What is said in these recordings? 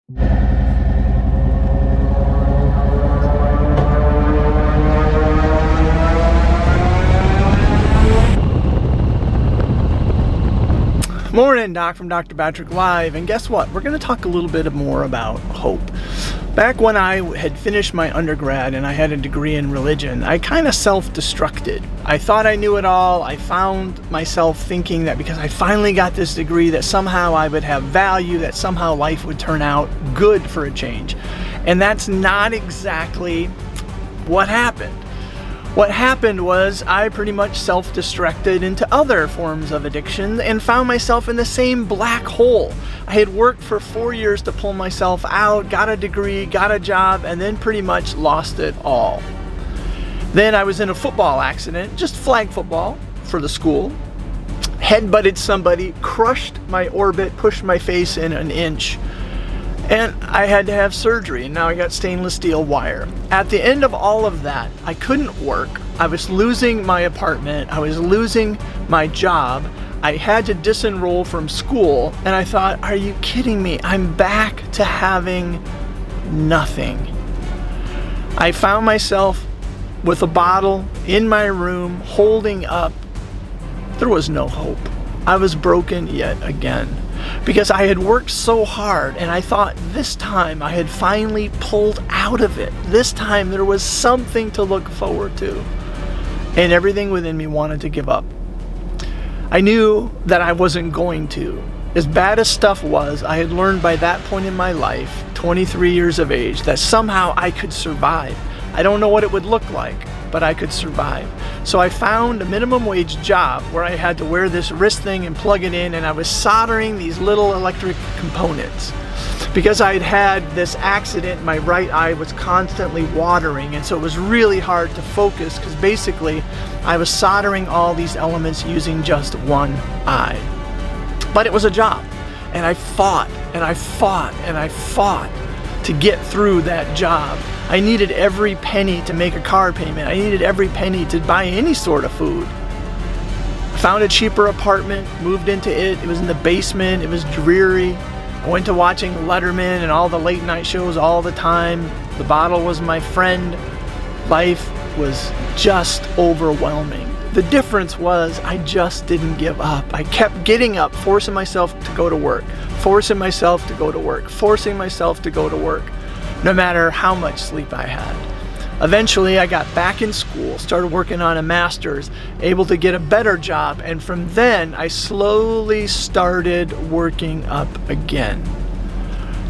Morning, Doc from Dr. Patrick Live, and guess what? We're going to talk a little bit more about hope. Back when I had finished my undergrad and I had a degree in religion, I kind of self-destructed. I thought I knew it all. I found myself thinking that because I finally got this degree that somehow I would have value, that somehow life would turn out good for a change. And that's not exactly what happened. What happened was I pretty much self-destructed into other forms of addiction and found myself in the same black hole. I had worked for 4 years to pull myself out, got a degree, got a job, and then pretty much lost it all. Then I was in a football accident, just flag football for the school. Head-butted somebody, crushed my orbit, pushed my face in an inch. And I had to have surgery, and now I got stainless steel wire. At the end of all of that, I couldn't work. I was losing my apartment. I was losing my job. I had to disenroll from school, and I thought, are you kidding me? I'm back to having nothing. I found myself with a bottle in my room, holding up. There was no hope. I was broken yet again. Because I had worked so hard and I thought this time I had finally pulled out of it. This time there was something to look forward to. And everything within me wanted to give up. I knew that I wasn't going to. As bad as stuff was, I had learned by that point in my life, 23 years of age, that somehow I could survive. I don't know what it would look like, but I could survive. So I found a minimum wage job where I had to wear this wrist thing and plug it in, and I was soldering these little electric components. Because I had had this accident, my right eye was constantly watering, and so it was really hard to focus because basically I was soldering all these elements using just one eye. But it was a job, and I fought and I fought and I fought to get through that job. I needed every penny to make a car payment. I needed every penny to buy any sort of food. I found a cheaper apartment, moved into it. It was in the basement. It was dreary. I went to watching Letterman and all the late night shows all the time. The bottle was my friend. Life was just overwhelming. The difference was I just didn't give up. I kept getting up, forcing myself to go to work, forcing myself to go to work, forcing myself to go to work, no matter how much sleep I had. Eventually, I got back in school, started working on a master's, able to get a better job, and from then, I slowly started working up again.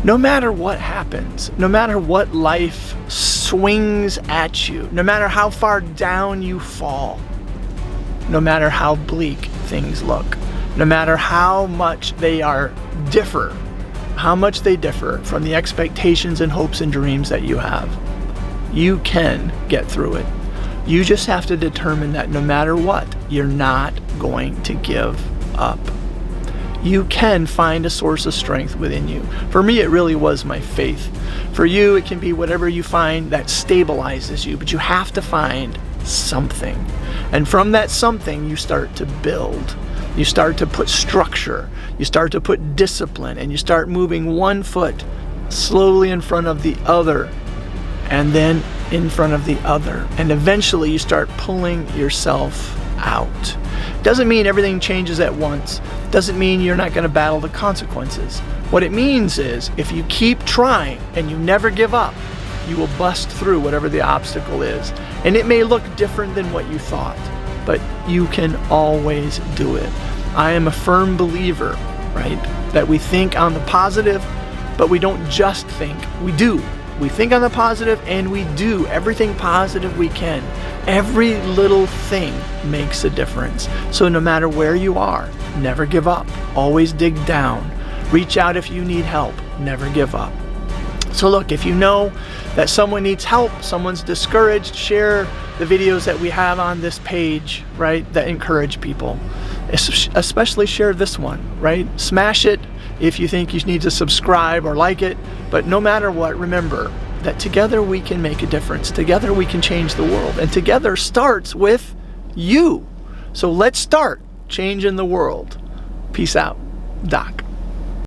No matter what happens, no matter what life swings at you, no matter how far down you fall, no matter how bleak things look, no matter how much they differ from the expectations and hopes and dreams that you have, you can get through it. You just have to determine that no matter what, you're not going to give up. You can find a source of strength within you. For me, it really was my faith. For you, it can be whatever you find that stabilizes you, but you have to find something. And from that something, you start to build. You start to put structure. You start to put discipline, and you start moving one foot slowly in front of the other, and then in front of the other. And eventually you start pulling yourself out. Doesn't mean everything changes at once. Doesn't mean you're not going to battle the consequences. What it means is if you keep trying and you never give up, you will bust through whatever the obstacle is. And it may look different than what you thought, but you can always do it. I am a firm believer, right, that we think on the positive, but we don't just think, we do. We think on the positive and we do everything positive we can. Every little thing makes a difference. So no matter where you are, never give up. Always dig down. Reach out if you need help. Never give up. So look, if you know that someone needs help, someone's discouraged, share the videos that we have on this page, right, that encourage people. Especially share this one, right? Smash it if you think you need to subscribe or like it. But no matter what, remember that together we can make a difference. Together we can change the world. And together starts with you. So let's start changing the world. Peace out. Doc.